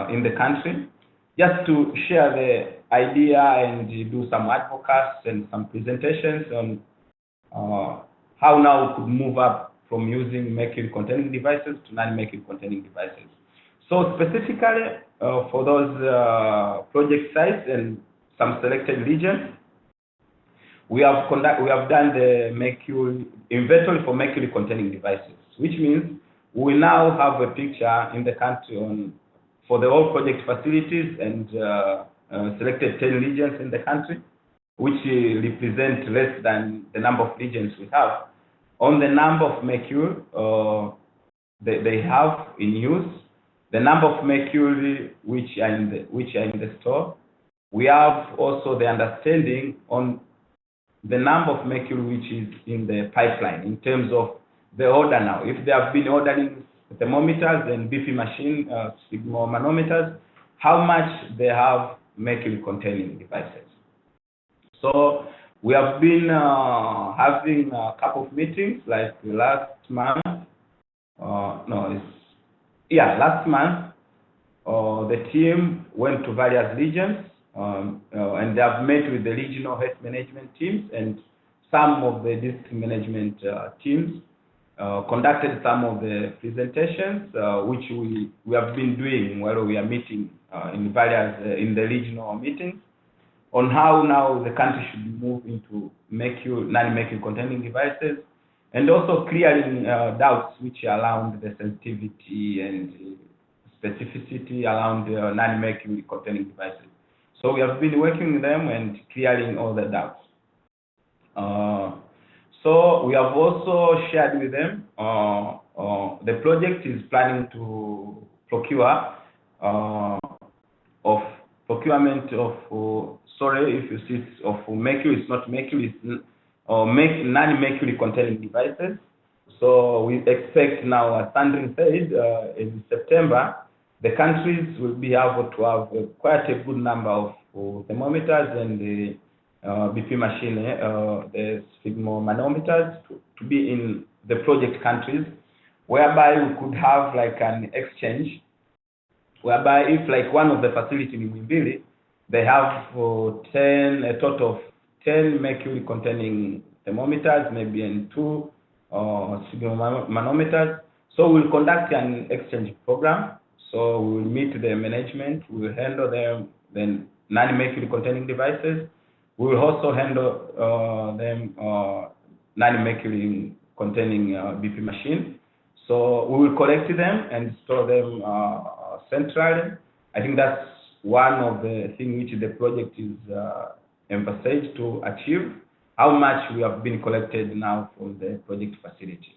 in the country, just to share the idea and do some advocacy and some presentations on how now we could move up from using mercury-containing devices to non-mercury-containing devices. So specifically for those project sites and some selected regions, we have done the mercury inventory for mercury-containing devices, which means we now have a picture in the country for the whole project facilities and selected 10 regions in the country, which represent less than the number of regions we have, on the number of mercury they have in use, the number of mercury which are in the store. We have also the understanding on the number of mercury which is in the pipeline in terms of the order now. If they have been ordering thermometers and BP machine, sphygmomanometers, how much they have mercury-containing devices. So we have been having a couple of meetings, like last month. Last month, the team went to various regions, and they have met with the regional health management teams and some of the district management teams, conducted some of the presentations, which we have been doing while we are meeting in the regional meetings, on how now the country should move into non-mercury containing devices, and also clearing doubts which are around the sensitivity and specificity around non-mercury containing devices. So we have been working with them and clearing all the doubts. So we have also shared with them the project is planning to procure procurement of if you see it's of mercury, it's not mercury, it's non-mercury containing devices. So we expect now, as Sandrine said, in September, the countries will be able to have quite a good number of thermometers and the BP machine, the sphygmomanometers to be in the project countries, whereby we could have like an exchange, whereby if like one of the facilities in Muhimbili, they have a total of 10 mercury containing thermometers, maybe and 2 sphygmomanometers. So we'll conduct an exchange program. So we will meet the management, we will handle them, then non-mercury containing devices. We will also handle them non-mercury containing BP machine. So we will collect them and store them centrally. I think that's one of the things which the project is emphasized to achieve, how much we have been collected now from the project facility.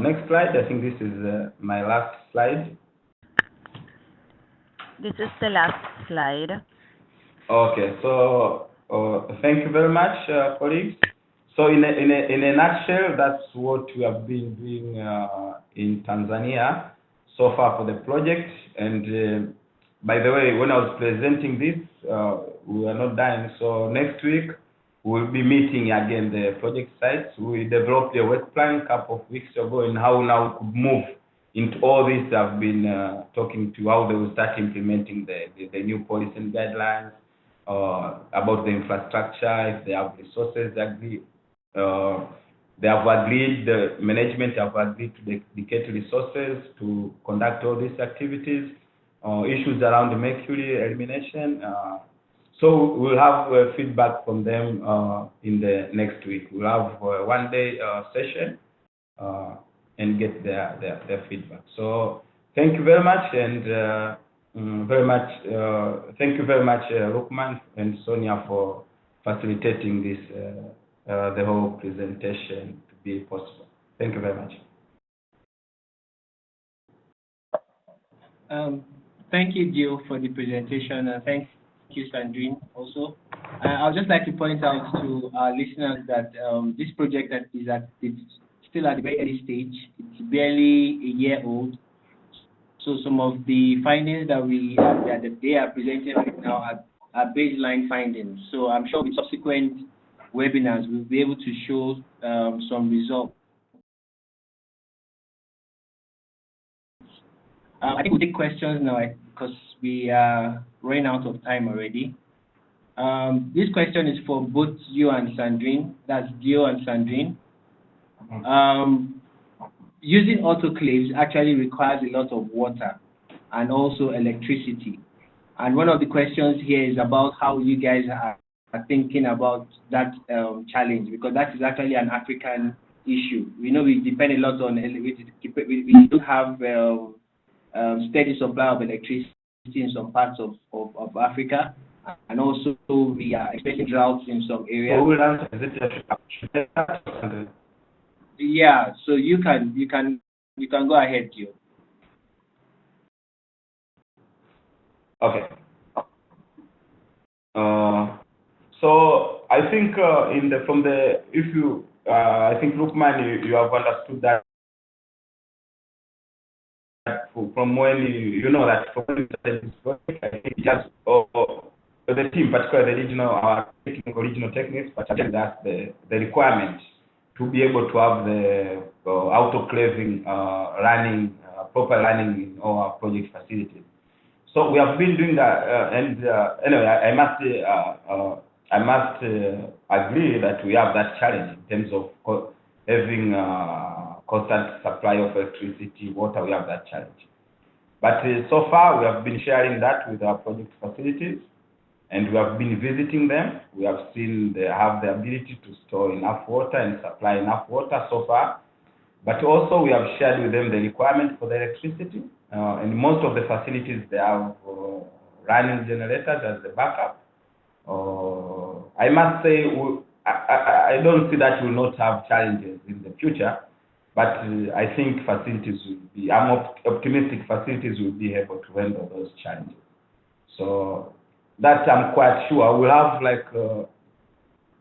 Next slide. I think this is my last slide. This is the last slide. Okay, so thank you very much, colleagues. So in a nutshell, that's what we have been doing in Tanzania so far for the project. And by the way, when I was presenting this, we were not done. So next week, we'll be meeting again the project sites. We developed a work plan a couple of weeks ago, and how now we could move into all this. I've been talking to how they will start implementing the new policy and guidelines, about the infrastructure, if they have resources agreed. They have agreed, the management have agreed to dedicate resources to conduct all these activities, issues around the mercury elimination. So we'll have feedback from them in the next week. We'll have a one-day session and get their feedback. So thank you very much, and thank you very much, Rukman and Sonia, for facilitating this, the whole presentation to be possible. Thank you very much. Thank you, Gio, for the presentation, and thank you, Sandrine, also. I would just like to point out to our listeners that this project it's still at the very early stage. It's barely a year old. So some of the findings that they are presenting right now are baseline findings. So I'm sure with subsequent webinars, we'll be able to show some results. I think we'll take questions now because we are running out of time already. This question is for both you and Sandrine. That's Gio and Sandrine. Using autoclaves actually requires a lot of water and also electricity. And one of the questions here is about how you guys are thinking about that challenge, because that is actually an African issue. We know we depend a lot on, we do have steady supply of electricity in some parts of Africa, and also we are experiencing droughts in some areas. Yeah, so you can go ahead, Gio. Okay. So I think I think Lukman, you have understood that from when you know that from when you started this project, I think just the team, particularly our regional techniques, but that's the requirement to be able to have the autoclaving running, proper running in all our project facilities. So we have been doing that, and anyway, I must agree that we have that challenge in terms of having constant supply of electricity, water. We have that challenge. But so far, we have been sharing that with our project facilities, and we have been visiting them. We have seen they have the ability to store enough water and supply enough water so far. But also, we have shared with them the requirement for the electricity. And most of the facilities, they have running generators as the backup. I must say, I don't see that we will not have challenges in the future, but I think facilities will be, I'm optimistic facilities will be able to handle those challenges. So that I'm quite sure. We'll have like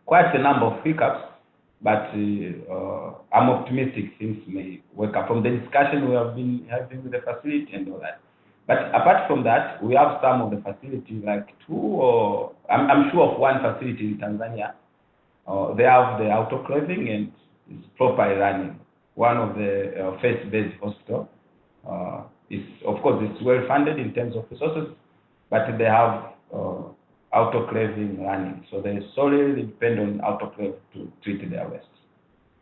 quite a number of hiccups, but I'm optimistic things may work out from the discussion we have been having with the facility and all that. But apart from that, we have some of the facilities, like I'm sure of one facility in Tanzania. They have the autoclaving and it's properly running. One of the faith-based hospital is, of course, it's well funded in terms of resources, but they have autoclaving running. So they solely depend on autoclave to treat their waste.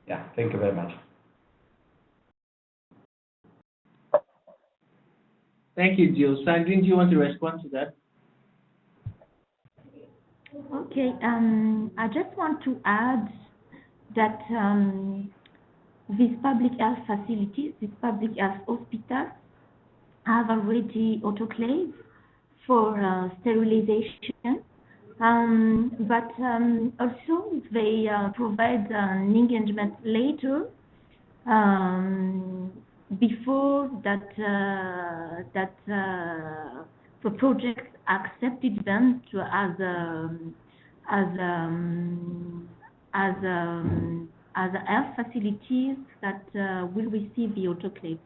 Yeah, thank you very much. Thank you, Gio. Sandrine, do you want to respond to that? Okay, I just want to add that these public health facilities, these public health hospitals, have already autoclaves for sterilization, but also they provide an engagement later before that the project accepted them to as health facilities that will receive the autoclave.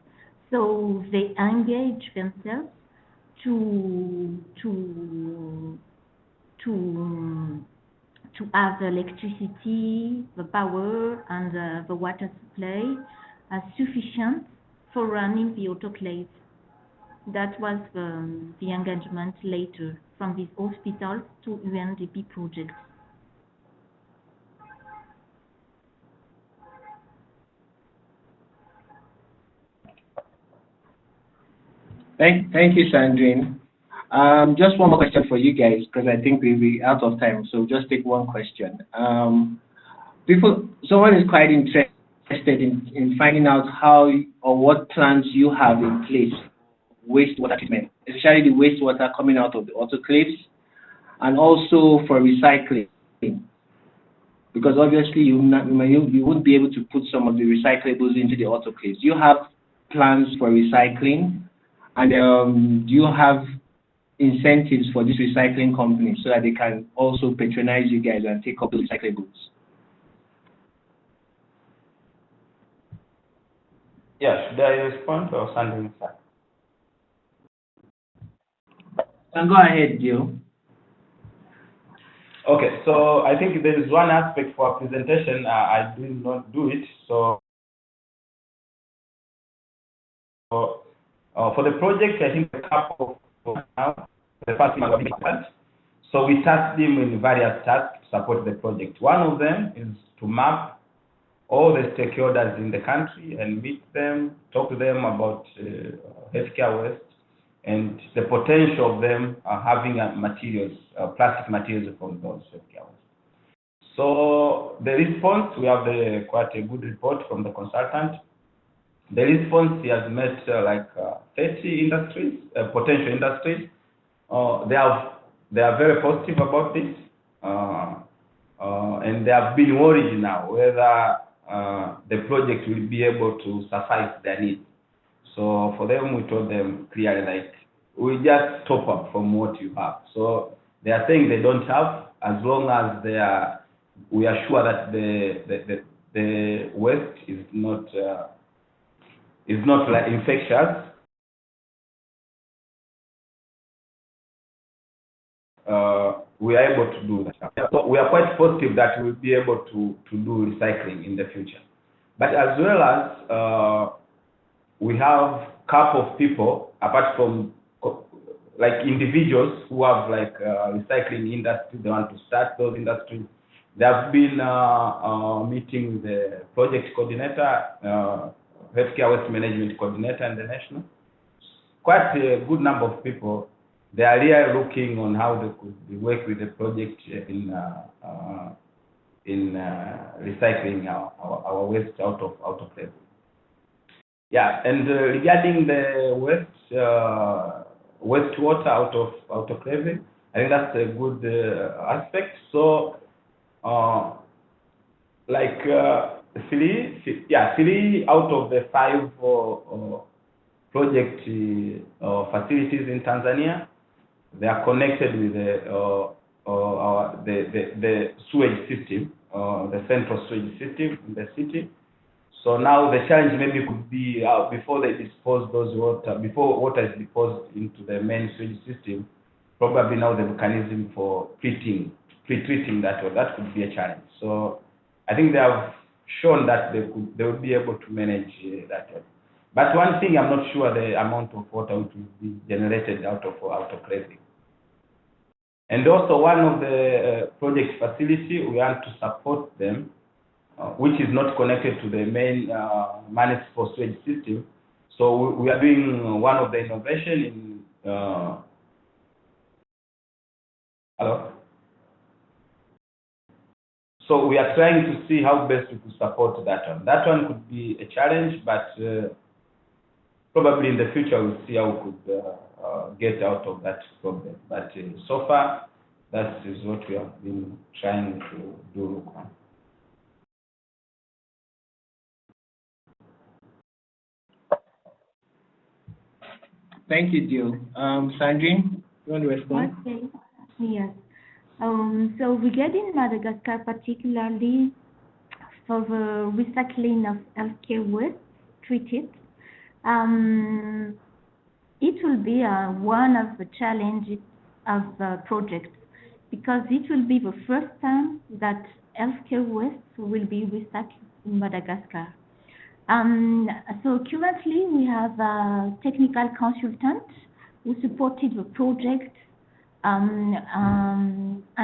So they engage themselves to have the electricity, the power, and the water supply as sufficient for running the autoclave. That was the engagement later from these hospitals to UNDP projects. Thank you, Sandrine. Just one more question for you guys, because I think we'll be out of time. So just take one question. Someone is quite interested in finding out how or what plans you have in place for wastewater treatment, especially the wastewater coming out of the autoclaves, and also for recycling. Because obviously you wouldn't be able to put some of the recyclables into the autoclaves. Do you have plans for recycling? And do you have incentives for these recycling companies so that they can also patronize you guys and take up the recyclables? Yeah, should I respond or something? Go ahead, Dio. Okay, so I think there is one aspect for our presentation. I did not do it. So for the project, I think a couple of the first one was important. So we tasked them in various tasks to support the project. One of them is to map all the stakeholders in the country and meet them, talk to them about healthcare waste and the potential of them having materials, plastic materials from those healthcare waste. So the response, we have quite a good report from the consultant. The response, he has met 30 industries, potential industries. They are very positive about this, and they have been worried now whether the project will be able to suffice their needs. So for them, we told them clearly, we just top up from what you have. So they are saying they don't have, as long as we are sure that the waste is not like infectious. We are able to do that. So we are quite positive that we'll be able to do recycling in the future. But as well as we have a couple of people, apart from like individuals who have recycling industry, they want to start those industries. They have been meeting with the project coordinator, healthcare waste management coordinator in the national. Quite a good number of people. They are really looking on how they could work with the project in recycling our waste out of place. Yeah, and regarding the wastewater out of autoclaving, I think that's a good aspect. So, three out of the 5 project facilities in Tanzania, they are connected with the sewage system, the central sewage system in the city. So now the challenge maybe could be before they dispose those water, before water is disposed into the main sewage system, probably now the mechanism for pre-treating that could be a challenge. So I think they have shown that they will be able to manage that. But one thing, I'm not sure the amount of water which will be generated out of autoclaving. And also one of the project facility, we want to support them, which is not connected to the main municipal sewage system. So we are doing one of the innovation in, hello? So we are trying to see how best we could support that one. That one could be a challenge, but probably in the future we'll see how we could get out of that problem. But so far, that is what we have been trying to do. Thank you, Dio. Sandrine, you want to respond? Okay. Yes. So regarding Madagascar, particularly for the recycling of healthcare waste treated, it will be one of the challenges of the project, because it will be the first time that healthcare waste will be recycled in Madagascar. So currently we have a technical consultant who supported the project and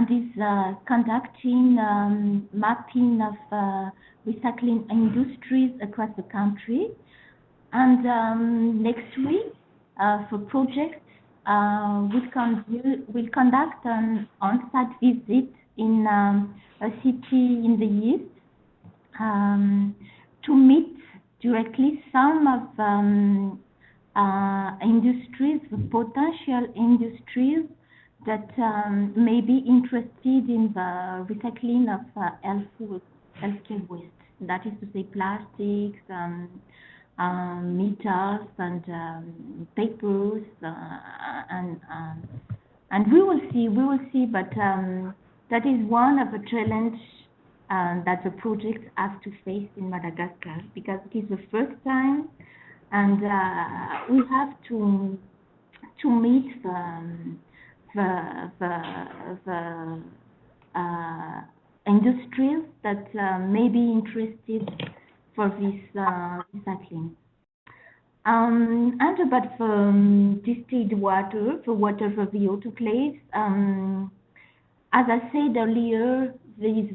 is conducting mapping of recycling industries across the country. And next week, for project, we'll conduct an on-site visit in a city in the east to meet directly some of industries, potential industries that may be interested in the recycling of healthcare waste. That is to say, plastics, metals, and papers, and we will see. But that is one of the challenges that the project has to face in Madagascar, because it is the first time, and we have to meet the industries that may be interested for this recycling. And about the distilled water, the water for the autoclaves, as I said earlier, these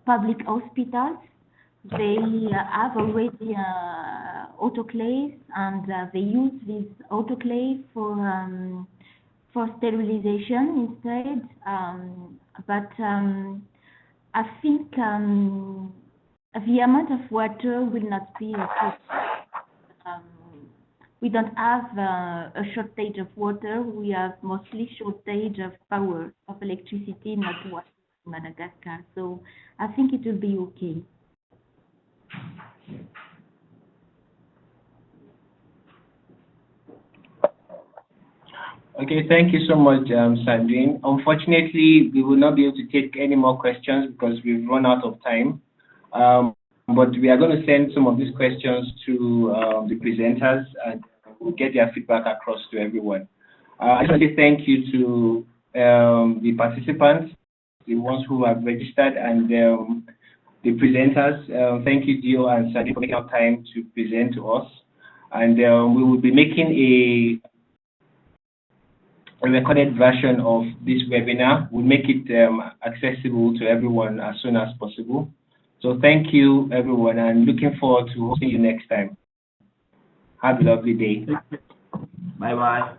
public hospitals, they have already autoclaves, and they use this autoclave for sterilization instead. But I think the amount of water will not be a problem. We don't have a shortage of water. We have mostly shortage of power, of electricity, not water in Madagascar. So I think it will be okay. Okay, thank you so much, Sandrine. Unfortunately, we will not be able to take any more questions because we've run out of time. But we are going to send some of these questions to the presenters, and we'll get their feedback across to everyone. I just want to say thank you to the participants, the ones who have registered, and the presenters. Thank you, Dio and Sandrine, for making out time to present to us. And we will be making a recorded version of this webinar. We'll make it accessible to everyone as soon as possible. So thank you, everyone, and looking forward to hosting you next time. Have a lovely day. Bye-bye.